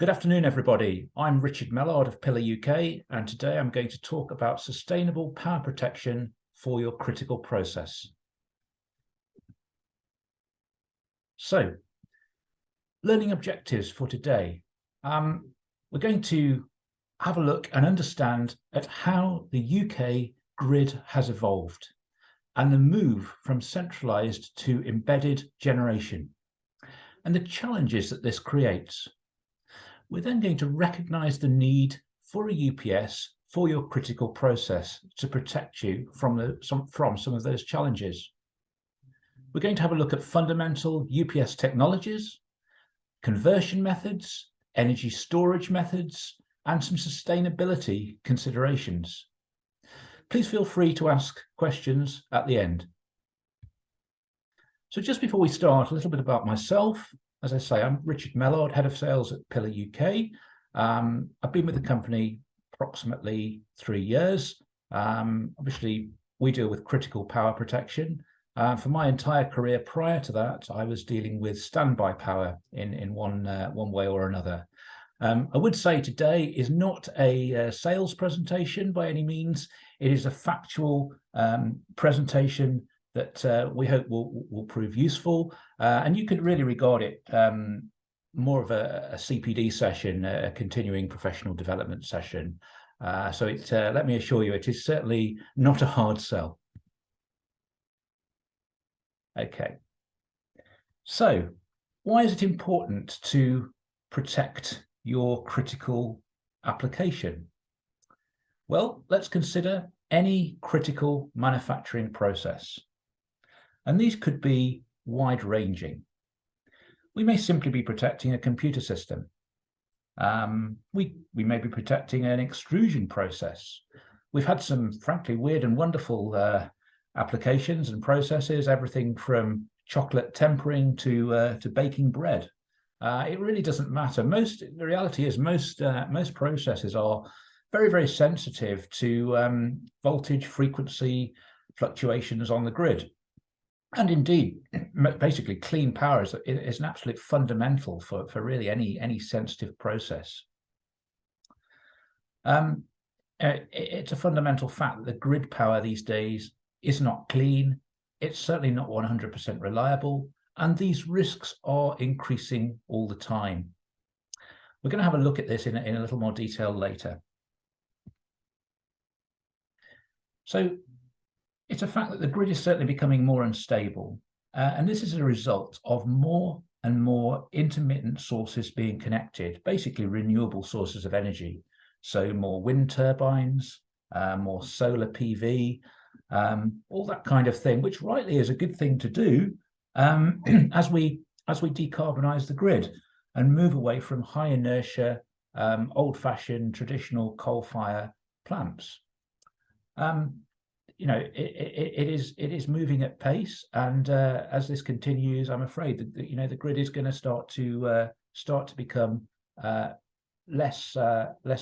Good afternoon, everybody. I'm Richard Mellard of Piller UK, and today I'm going to talk about sustainable power protection for your critical process. So, learning objectives for today. We're going to have a look and understand at how the UK grid has evolved and the move from centralised to embedded generation and the challenges that this creates. We're then going to recognise the need for a UPS for your critical process to protect you from some of those challenges. We're going to have a look at fundamental UPS technologies, conversion methods, energy storage methods, and some sustainability considerations. Please feel free to ask questions at the end. So just before we start, a little bit about myself. As I say, I'm Richard Mellard, Head of Sales at Piller UK. I've been with the company approximately 3 years. Obviously, we deal with critical power protection. For my entire career prior to that, I was dealing with standby power in one way or another. I would say today is not a sales presentation by any means. It is a factual presentation that we hope will prove useful. And you could really regard it more of a CPD session, a continuing professional development session. So let me assure you, it is certainly not a hard sell. Okay. So why is it important to protect your critical application? Well, let's consider any critical manufacturing process. And these could be wide-ranging. We may simply be protecting a computer system. We may be protecting an extrusion process. We've had some, frankly, weird and wonderful applications and processes, everything from chocolate tempering to baking bread. It really doesn't matter. The reality is most processes are very, very sensitive to voltage, frequency fluctuations on the grid. And indeed, basically, clean power is an absolute fundamental for really any sensitive process. It's a fundamental fact that the grid power these days is not clean. It's certainly not 100% reliable. And these risks are increasing all the time. We're going to have a look at this in a little more detail later. So it's a fact that the grid is certainly becoming more unstable. And this is a result of more and more intermittent sources being connected, basically renewable sources of energy. So more wind turbines, more solar PV, all that kind of thing, which rightly is a good thing to do as we decarbonize the grid and move away from high inertia, old-fashioned traditional coal-fire plants. You know, it is moving at pace, and as this continues, I'm afraid that the grid is going to start to become less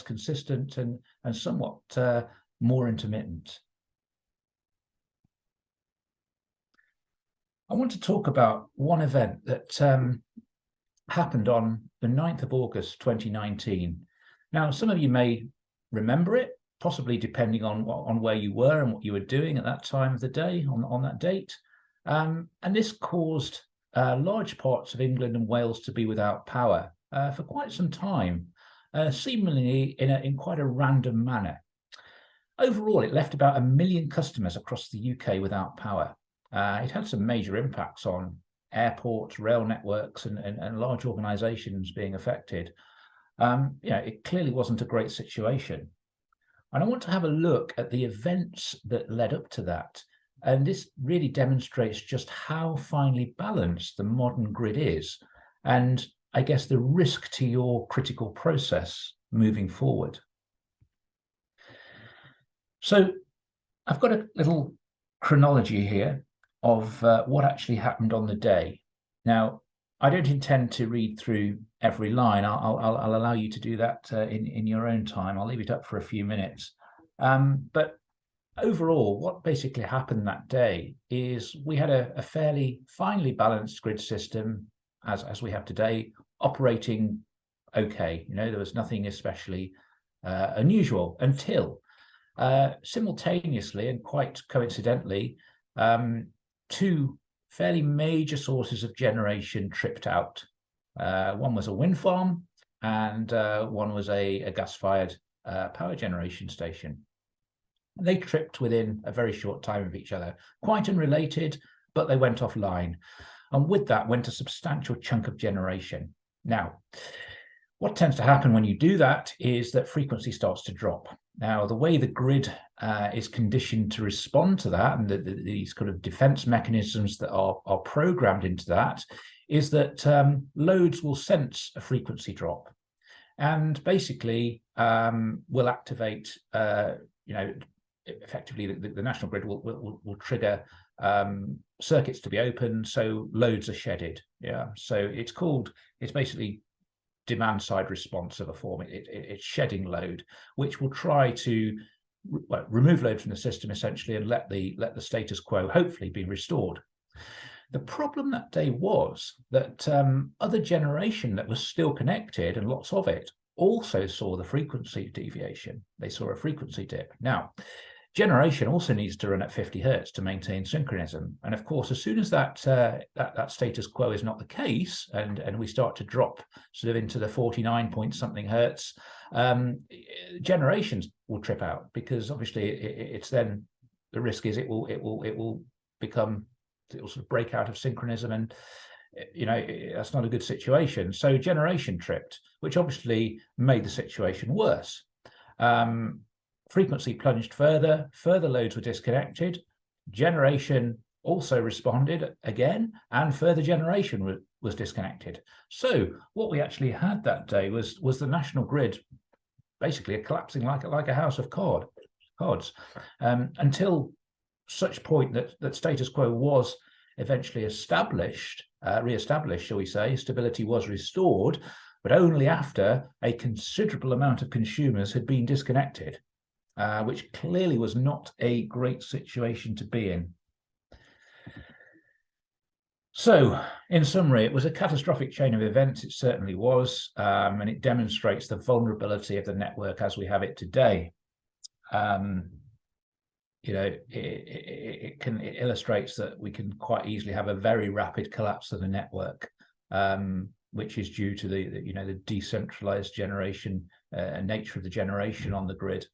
consistent and somewhat more intermittent. I want to talk about one event that happened on the 9th of August 2019. Now, some of you may remember it, possibly depending on where you were and what you were doing at that time of the day, on that date. And this caused large parts of England and Wales to be without power for quite some time, seemingly in quite a random manner. Overall, it left about 1 million customers across the UK without power. It had some major impacts on airports, rail networks, and large organisations being affected. It clearly wasn't a great situation. And I want to have a look at the events that led up to that. And this really demonstrates just how finely balanced the modern grid is, and I guess the risk to your critical process moving forward. So I've got a little chronology here of what actually happened on the day. Now, I don't intend to read through every line. I'll allow you to do that in your own time. I'll leave it up for a few minutes. But overall, what basically happened that day is we had a fairly finely balanced grid system, as we have today, operating okay. There was nothing especially unusual until simultaneously and quite coincidentally, two fairly major sources of generation tripped out. One was a wind farm, and one was a gas-fired power generation station. They tripped within a very short time of each other, quite unrelated, but they went offline. And with that went a substantial chunk of generation. Now, what tends to happen when you do that is that frequency starts to drop. Now, the way the grid is conditioned to respond to that, and these kind of defense mechanisms that are programmed into that, is that loads will sense a frequency drop and basically will activate, effectively the national grid will trigger circuits to be open, so loads are shedded. Yeah, so it's basically demand side response of a form. It's shedding load, which will try to remove load from the system essentially and let the status quo hopefully be restored. The problem that day was that other generation that was still connected, and lots of it, also saw the frequency deviation. They saw a frequency dip. Now, generation also needs to run at 50 hertz to maintain synchronism. And of course, as soon as that status quo is not the case, and we start to drop sort of into the 49 point something hertz, generations will trip out, because obviously it's then the risk is it will sort of break out of synchronism, and that's not a good situation. So generation tripped, which obviously made the situation worse. Frequency plunged further loads were disconnected, generation also responded again, and further generation was disconnected. So what we actually had that day was the national grid basically collapsing like a house of cards, until such point that status quo was eventually re-established, shall we say. Stability was restored, but only after a considerable amount of consumers had been disconnected, which clearly was not a great situation to be in. So, in summary, it was a catastrophic chain of events. It certainly was, and it demonstrates the vulnerability of the network as we have it today. It illustrates that we can quite easily have a very rapid collapse of the network, which is due to the decentralized generation nature of the generation on the grid.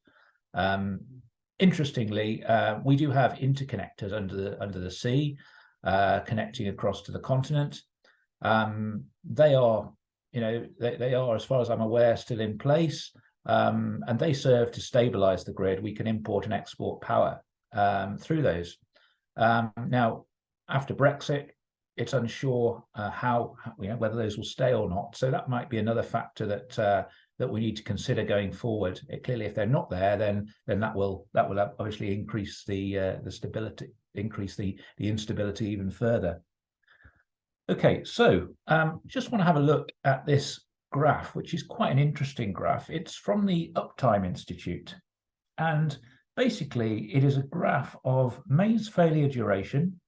Interestingly, we do have interconnectors under the sea, connecting across to the continent. They are, as far as I'm aware, still in place. And they serve to stabilize the grid. We can import and export power through those. Now, after Brexit, it's unsure whether those will stay or not. So that might be another factor that we need to consider going forward. Clearly, if they're not there, then that will obviously increase the stability, increase the instability even further. Okay, so just want to have a look at this graph, which is quite an interesting graph. It's from the Uptime Institute, and basically it is a graph of mains failure duration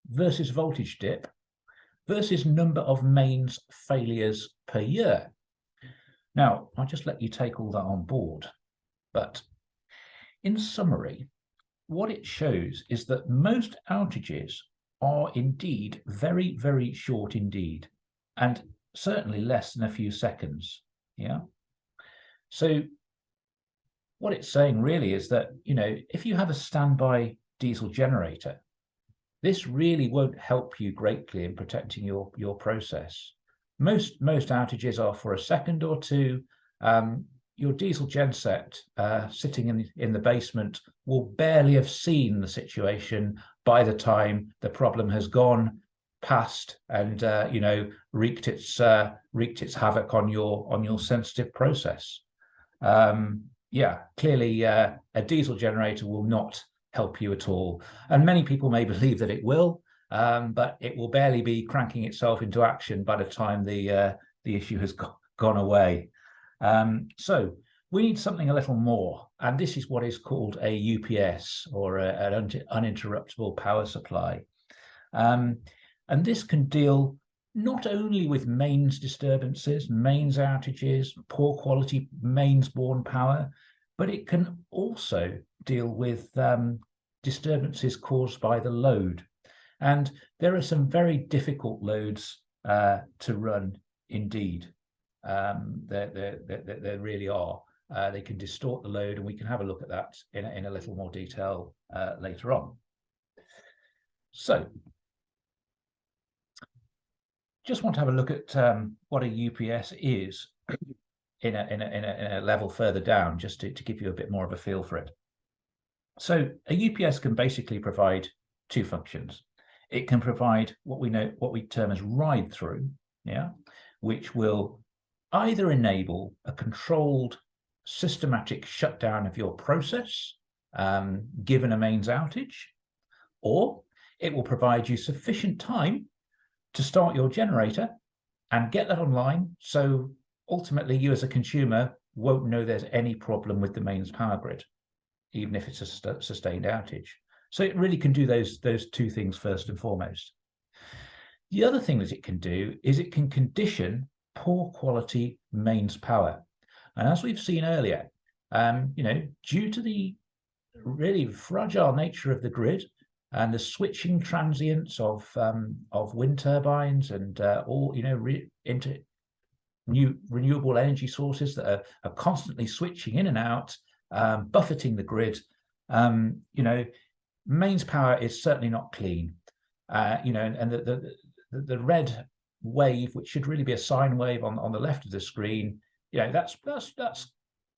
versus voltage dip versus number of mains failures per year. Now, I'll just let you take all that on board, but in summary, what it shows is that most outages are indeed very, very short indeed, and certainly less than a few seconds. Yeah. So what it's saying really is that, if you have a standby diesel generator, this really won't help you greatly in protecting your process. Most outages are for a second or two. Your diesel genset sitting in the basement will barely have seen the situation by the time the problem has gone past and wreaked its havoc on your sensitive process. Clearly a diesel generator will not help you at all, and many people may believe that it will, but it will barely be cranking itself into action by the time the issue has gone away. So we need something a little more, and this is what is called a UPS, or an uninterruptible power supply. And this can deal not only with mains disturbances, mains outages, poor quality mains-borne power, but it can also deal with disturbances caused by the load. And there are some very difficult loads to run indeed. There really are. They can distort the load, and we can have a look at that in a little more detail later on. So, just want to have a look at what a UPS is in a level further down, just to give you a bit more of a feel for it. So a UPS can basically provide two functions. It can provide what we term as ride through, which will either enable a controlled systematic shutdown of your process given a mains outage, or it will provide you sufficient time to start your generator and get that online, so ultimately you as a consumer won't know there's any problem with the mains power grid, even if it's a sustained outage. So it really can do those two things first and foremost. The other thing that it can do is it can condition poor quality mains power. And as we've seen earlier, due to the really fragile nature of the grid and the switching transients of wind turbines and into new renewable energy sources that are constantly switching in and out, buffeting the grid, mains power is certainly not clean. And the red wave, which should really be a sine wave on the left of the screen, that's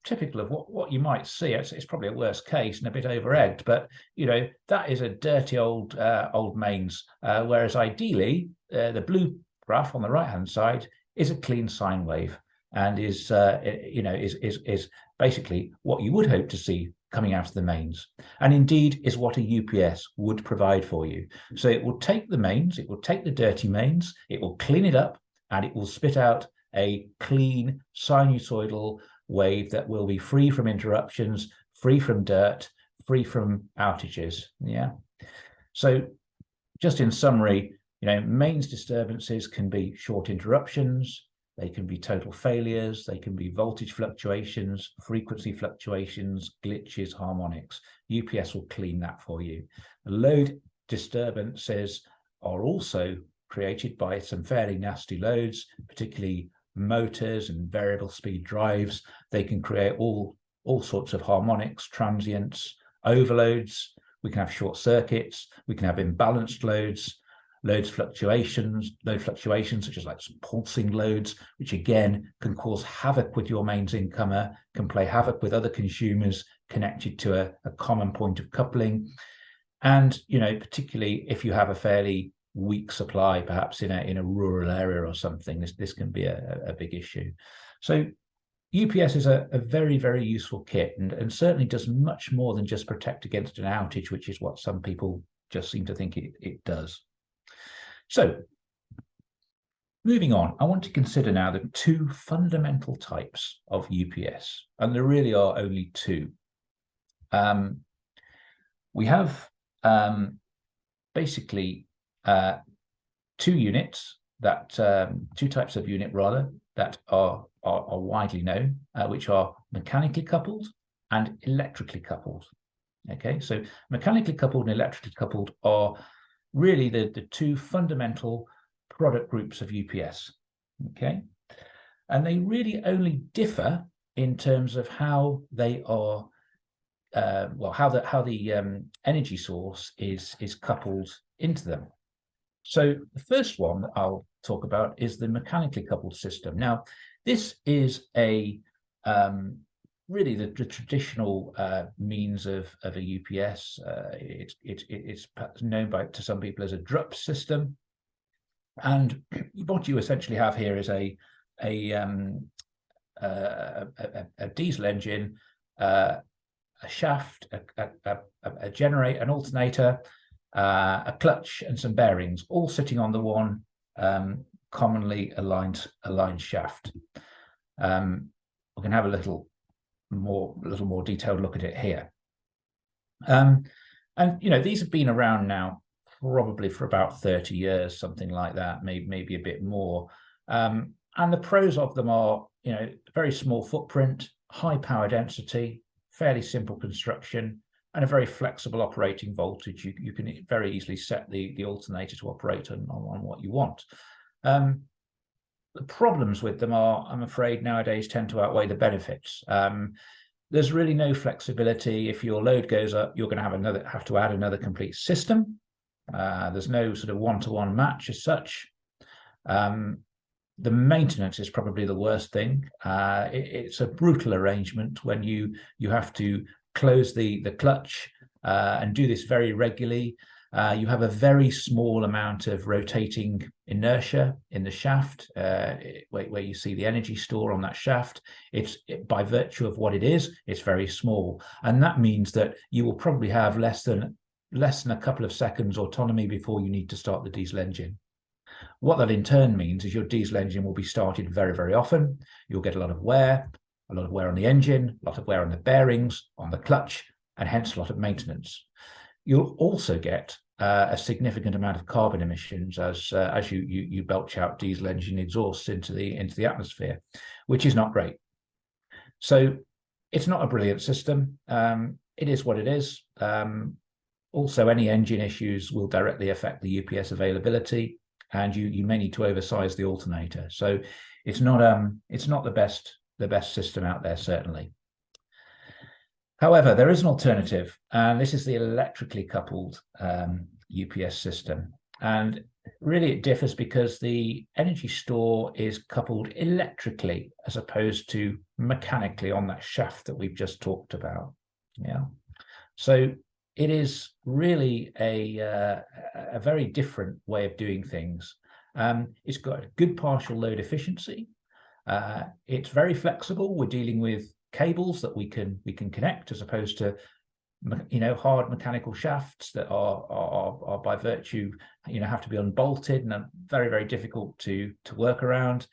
typical of what you might see. It's probably a worst case and a bit over-egged, but that is a dirty old mains. Whereas ideally, the blue graph on the right-hand side is a clean sine wave, and is basically what you would hope to see coming out of the mains, and indeed is what a UPS would provide for you. So it will take the mains, it will take the dirty mains, it will clean it up, and it will spit out a clean sinusoidal wave that will be free from interruptions, free from dirt, free from outages. So just in summary, mains disturbances can be short interruptions, they can be total failures, they can be voltage fluctuations, frequency fluctuations, glitches, harmonics. UPS will clean that for you. Load disturbances are also created by some fairly nasty loads, particularly motors and variable speed drives. They can create all sorts of harmonics, transients, overloads. We can have short circuits, we can have imbalanced loads, load fluctuations such as like pulsing loads, which again can cause havoc with your mains incomer, can play havoc with other consumers connected to a common point of coupling. And particularly if you have a fairly weak supply, perhaps in a rural area or something, this can be a big issue. So UPS is a very, very useful kit, and certainly does much more than just protect against an outage, which is what some people just seem to think it does. So, moving on, I want to consider now the two fundamental types of UPS, and there really are only two. We have basically two units two types of unit rather that are widely known, which are mechanically coupled and electrically coupled. Okay, so mechanically coupled and electrically coupled are really the two fundamental product groups of UPS. Okay, and they really only differ in terms of how they are how the energy source is coupled into them. So the first one that I'll talk about is the mechanically coupled system. Now, this is really the traditional means of a UPS. It's known to some people as a DRUP system, and what you essentially have here is a diesel engine, a shaft, a generator, an alternator, a clutch, and some bearings, all sitting on the one commonly aligned shaft. We can have a little more detailed look at it here. And these have been around now probably for about 30 years, something like that, maybe a bit more. And the pros of them are, very small footprint, high power density, fairly simple construction, and a very flexible operating voltage. You can very easily set the alternator to operate on what you want. The problems with them are, I'm afraid, nowadays tend to outweigh the benefits. There's really no flexibility. If your load goes up, you're going to have to add another complete system. There's no sort of one-to-one match as such. The maintenance is probably the worst thing. It's a brutal arrangement when you have to close the clutch and do this very regularly. You have a very small amount of rotating inertia in the shaft, where you see the energy store on that shaft. By virtue of what it is, it's very small, and that means that you will probably have less than a couple of seconds autonomy before you need to start the diesel engine. What that in turn means is your diesel engine will be started very, very often. You'll get a lot of wear on the engine, a lot of wear on the bearings, on the clutch, and hence a lot of maintenance. You'll also get a significant amount of carbon emissions as you belch out diesel engine exhausts into the atmosphere, which is not great. So it's not a brilliant system. It is what it is. Also, any engine issues will directly affect the UPS availability, and you may need to oversize the alternator. So it's not the best system out there, certainly. However, there is an alternative, and this is the electrically coupled UPS system. And really it differs because the energy store is coupled electrically as opposed to mechanically on that shaft that we've just talked about. Yeah. So it is really a very different way of doing things. It's got a good partial load efficiency. It's very flexible. We're dealing with cables that we can connect as opposed to hard mechanical shafts that are by virtue have to be unbolted and are very, very difficult to work around.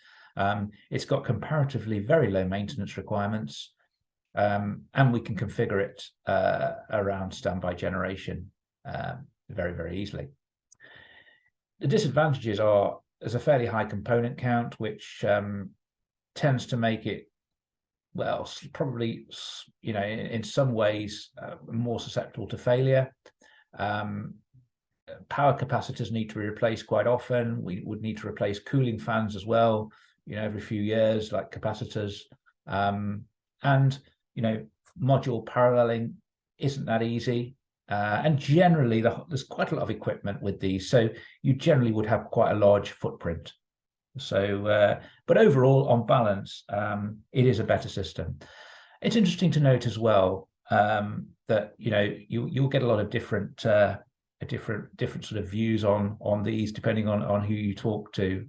It's got comparatively very low maintenance requirements, and we can configure it around standby generation very, very easily. The disadvantages are there's a fairly high component count, which tends to make it, well, probably, in some ways more susceptible to failure. Power capacitors need to be replaced quite often. We would need to replace cooling fans as well, every few years, like capacitors. And, module paralleling isn't that easy. And generally, there's quite a lot of equipment with these. So you generally would have quite a large footprint. So, but overall, on balance, it is a better system. It's interesting to note as well that you'll get a lot of different sort of views on these depending on who you talk to.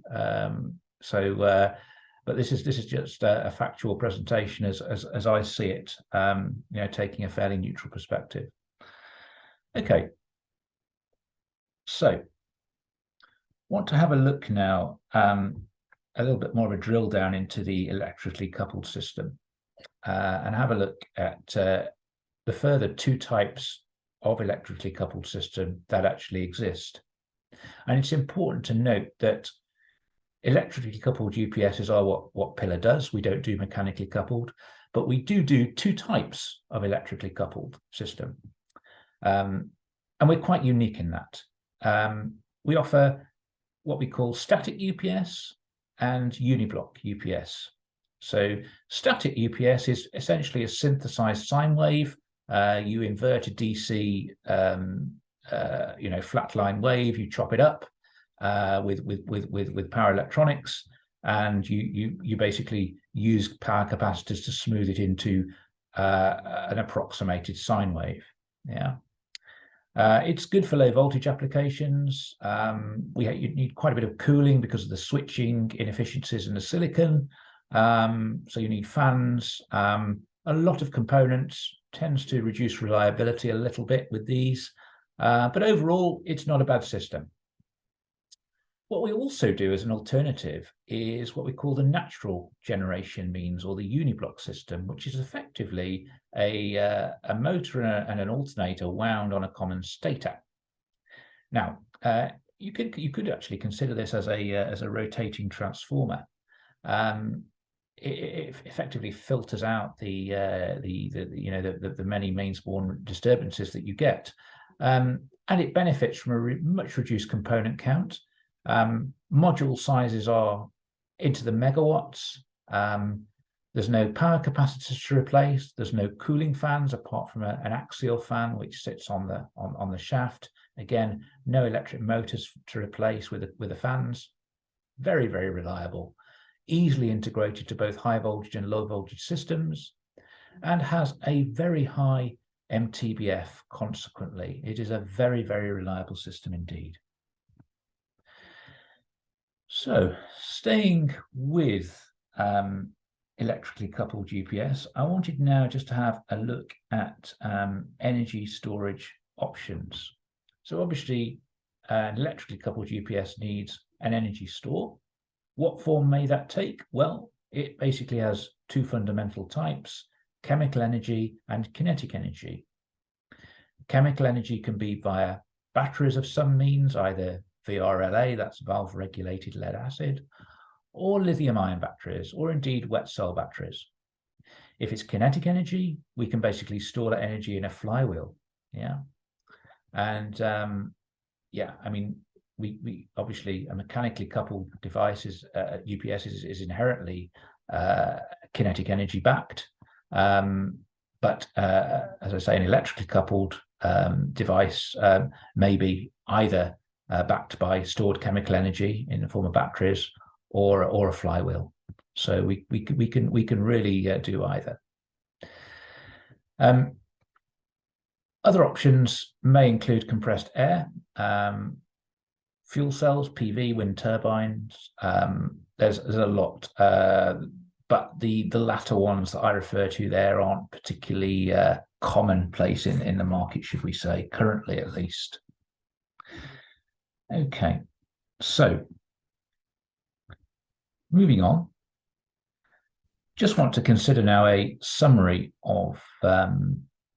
But this is just a factual presentation as I see it. Taking a fairly neutral perspective. Okay. So, want to have a look now, a little bit more of a drill down into the electrically coupled system, and have a look at the further two types of electrically coupled system that actually exist. And it's important to note that electrically coupled UPSs are what Piller does. We don't do mechanically coupled, but we do two types of electrically coupled system. And we're quite unique in that. We offer what we call static UPS and uniblock UPS. So static UPS is essentially a synthesized sine wave. You invert a DC, flatline wave. You chop it up with power electronics, and you basically use power capacitors to smooth it into an approximated sine wave. Yeah. It's good for low voltage applications. You need quite a bit of cooling because of the switching inefficiencies in the silicon. So you need fans. A lot of components tends to reduce reliability a little bit with these. But overall, it's not a bad system. What we also do as an alternative is what we call the natural generation means, or the uniblock system, which is effectively a motor and an alternator wound on a common stator. Now, you could actually consider this as a rotating transformer. It effectively filters out the many mains-borne disturbances that you get, and it benefits from a much reduced component count. Module sizes are into the megawatts. There's no power capacitors to replace. There's no cooling fans apart from an axial fan which sits on the shaft. Again, no electric motors to replace with the fans. Very, very reliable. Easily integrated to both high voltage and low voltage systems, and has a very high MTBF consequently. It is a very, very reliable system indeed. So, staying with electrically coupled UPS, I wanted now just to have a look at energy storage options. So obviously, an electrically coupled UPS needs an energy store. What form may that take? Well, it basically has two fundamental types: chemical energy and kinetic energy. Chemical energy can be via batteries of some means, either VRLA, that's valve regulated lead acid, or lithium-ion batteries, or indeed wet cell batteries. If it's kinetic energy, we can basically store that energy in a flywheel. And yeah, I mean, we obviously, a mechanically coupled device UPS is inherently kinetic energy backed, but as I say, an electrically coupled device may be either backed by stored chemical energy in the form of batteries or a flywheel. So we can really do either. Other options may include compressed air, fuel cells, PV, wind turbines. There's a lot, but the latter ones that I refer to there aren't particularly commonplace in the market, should we say, currently at least. Okay, so moving on, just want to consider now a summary of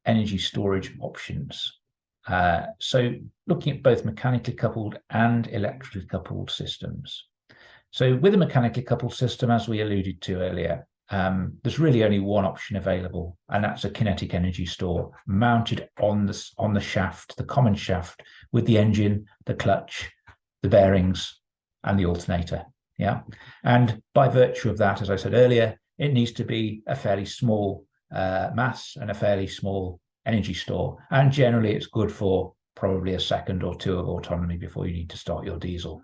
energy storage options. So looking at both mechanically coupled and electrically coupled systems. So with a mechanically coupled system, as we alluded to earlier, there's really only one option available, and that's a kinetic energy store mounted on the shaft, the common shaft, with the engine, the clutch, the bearings, and the alternator. Yeah, and by virtue of that, as I said earlier, it needs to be a fairly small mass and a fairly small energy store, and generally it's good for probably a second or two of autonomy before you need to start your diesel.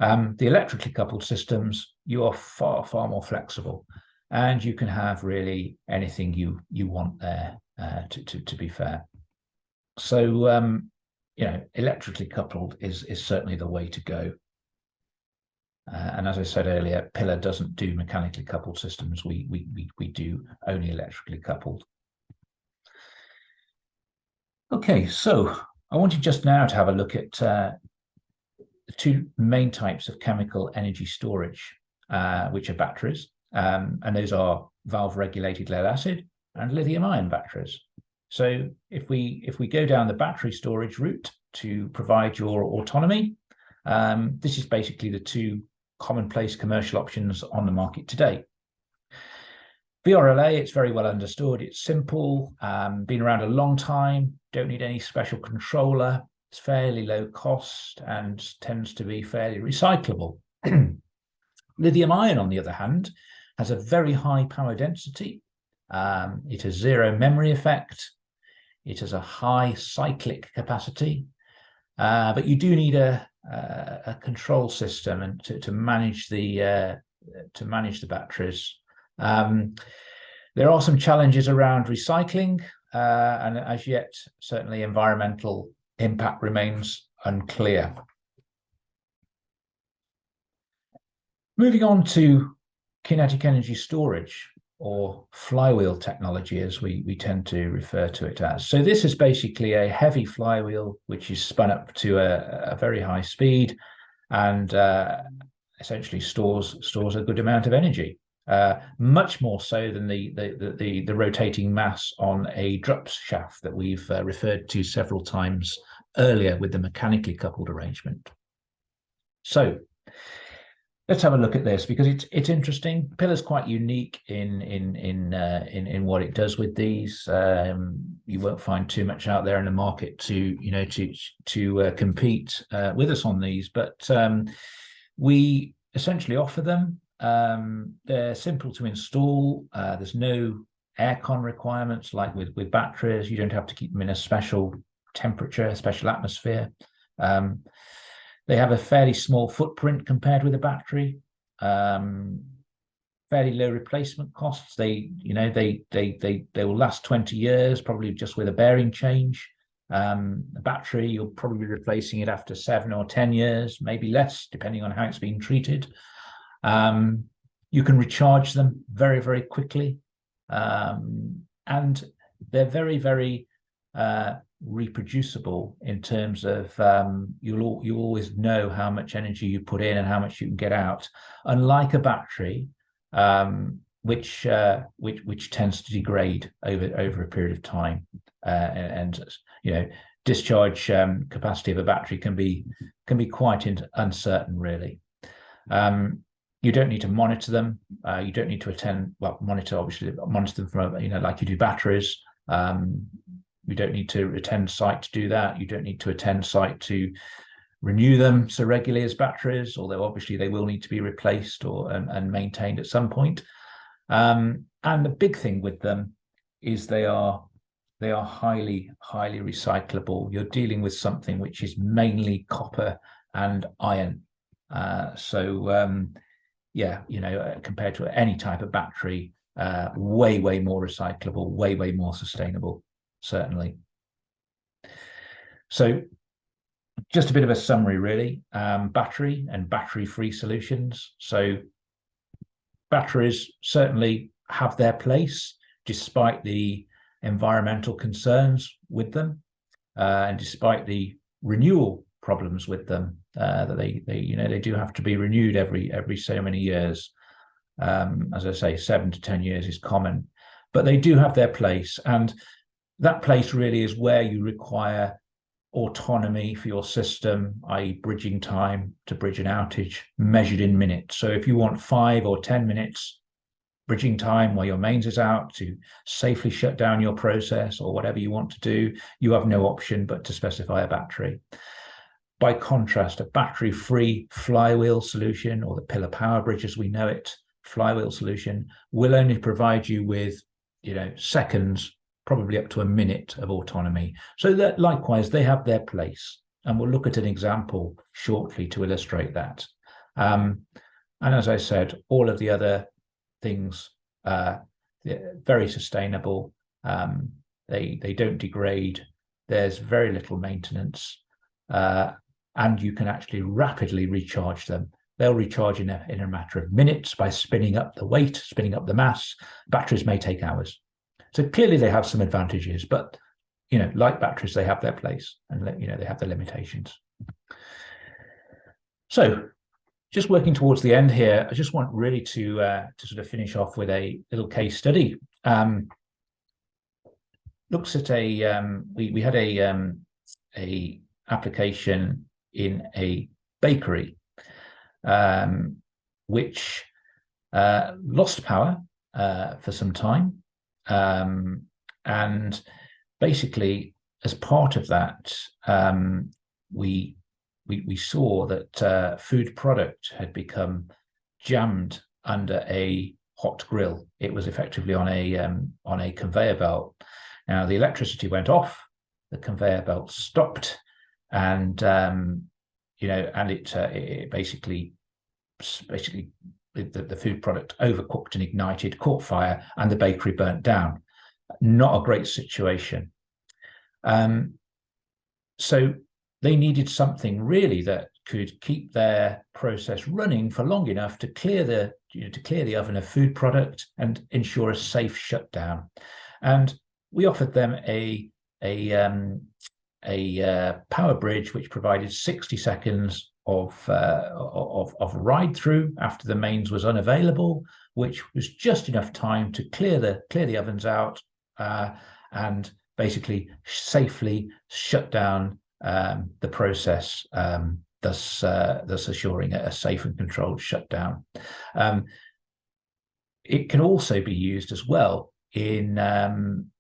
The electrically coupled systems, you are far more flexible, and you can have really anything you want there, to be fair. So electrically coupled is certainly the way to go. And as I said earlier, Piller doesn't do mechanically coupled systems. We do only electrically coupled. Okay, so I wanted just now to have a look at the two main types of chemical energy storage, which are batteries, and those are valve-regulated lead acid and lithium-ion batteries. So if we go down the battery storage route to provide your autonomy, this is basically the two commonplace commercial options on the market today. VRLA, it's very well understood. It's simple, been around a long time, don't need any special controller. It's fairly low cost and tends to be fairly recyclable. Lithium-ion, on the other hand, has a very high power density. It has zero memory effect. It has a high cyclic capacity, but you do need a control system and to manage the batteries. There are some challenges around recycling, and as yet, certainly environmental impact remains unclear. Moving on to kinetic energy storage, or flywheel technology, as we tend to refer to it as. So this is basically a heavy flywheel which is spun up to a very high speed and essentially stores a good amount of energy. Much more so than the rotating mass on a DRUPS shaft that we've referred to several times earlier with the mechanically coupled arrangement. So let's have a look at this, because it's interesting. Piller's quite unique in what it does with these. You won't find too much out there in the market to compete with us on these, but we essentially offer them. They're simple to install. There's no aircon requirements like with batteries. You don't have to keep them in a special temperature, a special atmosphere. They have a fairly small footprint compared with a battery. Fairly low replacement costs. They will last 20 years, probably just with a bearing change. A battery, you'll probably be replacing it after 7 or 10 years, maybe less, depending on how it's been treated. You can recharge them very, very quickly. And they're very, very reproducible in terms of you'll always know how much energy you put in and how much you can get out, unlike a battery, which tends to degrade over a period of time, and discharge capacity of a battery can be quite uncertain, really. You don't need to monitor them. You don't need to monitor them from like you do batteries. You don't need to attend site to do that. You don't need to attend site to renew them so regularly as batteries, although obviously they will need to be replaced and maintained at some point. And the big thing with them is they are highly, highly recyclable. You're dealing with something which is mainly copper and iron. Compared to any type of battery, way, way more recyclable, way, way more sustainable, certainly. So just a bit of a summary, really. Battery and battery-free solutions. So batteries certainly have their place, despite the environmental concerns with them, and despite the renewal problems with them, that they do have to be renewed every so many years. As I say, 7 to 10 years is common, but they do have their place, and that place really is where you require autonomy for your system, i.e. bridging time to bridge an outage measured in minutes. So if you want 5 or 10 minutes bridging time while your mains is out to safely shut down your process or whatever you want to do, you have no option but to specify a battery. By contrast, a battery-free flywheel solution, or the Piller Power Bridge as we know it, flywheel solution, will only provide you with seconds, probably up to a minute of autonomy. So that likewise, they have their place. And we'll look at an example shortly to illustrate that. And as I said, all of the other things very sustainable. They don't degrade. There's very little maintenance. And you can actually rapidly recharge them. They'll recharge in a matter of minutes by spinning up the weight, spinning up the mass. Batteries may take hours. So clearly they have some advantages, but like batteries, they have their place, and they have their limitations. So just working towards the end here, I just want really to sort of finish off with a little case study. Looks at we had a application in a bakery which lost power for some time, and basically as part of that, we saw that food product had become jammed under a hot grill. It was effectively on a conveyor belt. Now the electricity went off, the conveyor belt stopped, and it basically the food product overcooked and ignited, caught fire, and the bakery burnt down. Not a great situation. So they needed something really that could keep their process running for long enough to clear the oven of food product and ensure a safe shutdown. And we offered them a power bridge which provided 60 seconds of ride through after the mains was unavailable, which was just enough time to clear the ovens out and basically safely shut down the process, thus assuring a safe and controlled shutdown. It can also be used as well in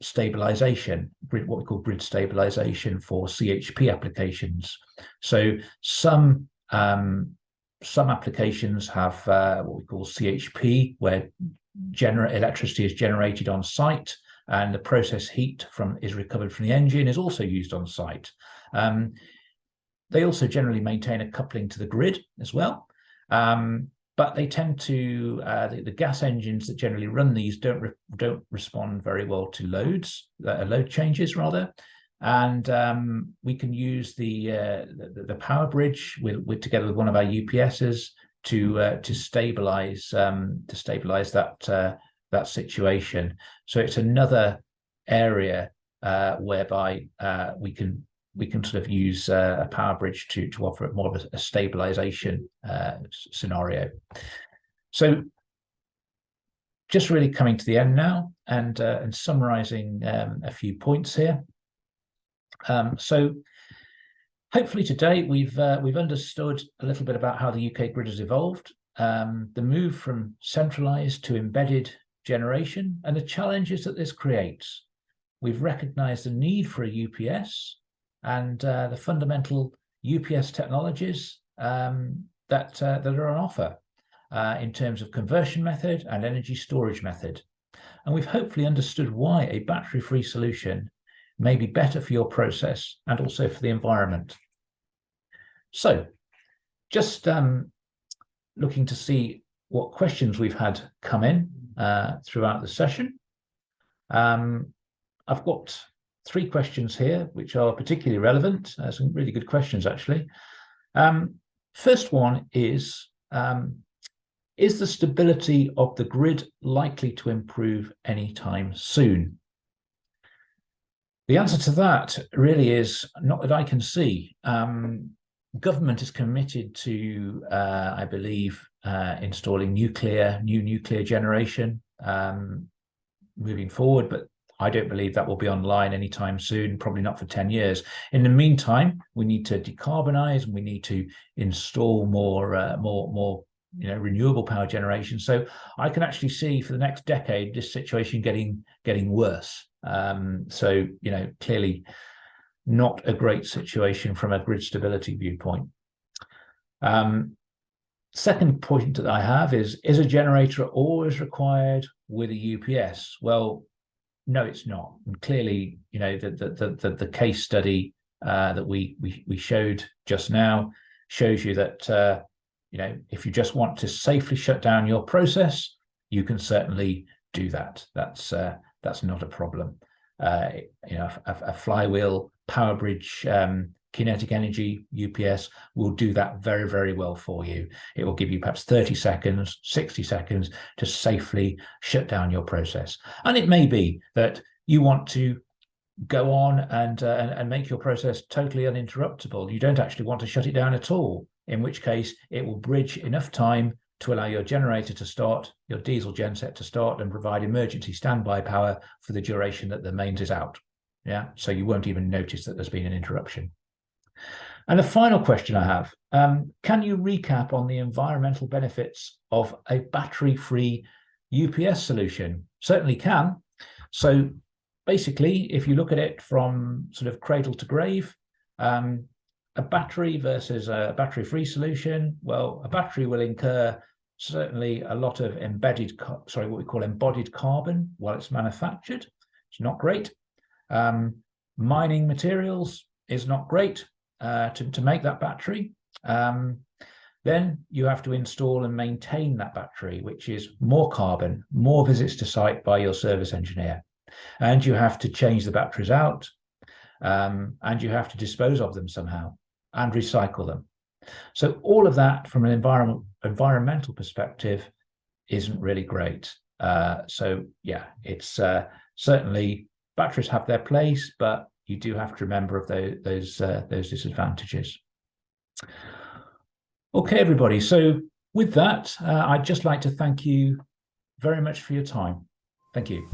stabilization, what we call grid stabilization for CHP applications. So some applications have what we call CHP, where electricity is generated on site, and the process heat is recovered from the engine is also used on site. They also generally maintain a coupling to the grid as well. But they tend to, the gas engines that generally run these don't respond very well to load changes rather. And we can use the power bridge together with one of our UPSs to stabilize that situation. So it's another area whereby we can sort of use a power bridge to offer more of a stabilization scenario. So just really coming to the end now and summarizing a few points here. So hopefully today we've understood a little bit about how the UK grid has evolved, the move from centralized to embedded generation, and the challenges that this creates. We've recognized the need for a UPS and the fundamental UPS technologies that are on offer in terms of conversion method and energy storage method. And we've hopefully understood why a battery-free solution may be better for your process and also for the environment. So just looking to see what questions we've had come in throughout the session. I've got 3 questions here, which are particularly relevant. Some really good questions, actually. First one is the stability of the grid likely to improve anytime soon? The answer to that really is not that I can see. Government is committed to, I believe, installing new nuclear generation moving forward, but I don't believe that will be online anytime soon, probably not for 10 years. In the meantime, we need to decarbonize and we need to install more renewable power generation. So I can actually see for the next decade this situation getting worse. So clearly not a great situation from a grid stability viewpoint. Second point that I have is a generator always required with a UPS? Well, no, it's not. And clearly, the case study that we showed just now shows you that if you just want to safely shut down your process, you can certainly do that. That's not a problem. A flywheel power bridge kinetic energy UPS will do that very, very well for you. It will give you perhaps 30 seconds, 60 seconds to safely shut down your process. And it may be that you want to go on and make your process totally uninterruptible. You don't actually want to shut it down at all, in which case it will bridge enough time to allow your generator to start, your diesel genset to start, and provide emergency standby power for the duration that the mains is out. Yeah, so you won't even notice that there's been an interruption. And the final question I have, can you recap on the environmental benefits of a battery-free UPS solution? Certainly can. So basically, if you look at it from sort of cradle to grave, a battery versus a battery-free solution, well, a battery will incur certainly a lot of what we call embodied carbon while it's manufactured. It's not great. Mining materials is not great to make that battery. Then you have to install and maintain that battery, which is more carbon, more visits to site by your service engineer. And you have to change the batteries out, and you have to dispose of them somehow and recycle them. So all of that from an environmental perspective isn't really great. So yeah, it's certainly batteries have their place, but you do have to remember of those disadvantages. Okay, everybody. So with that, I'd just like to thank you very much for your time. Thank you.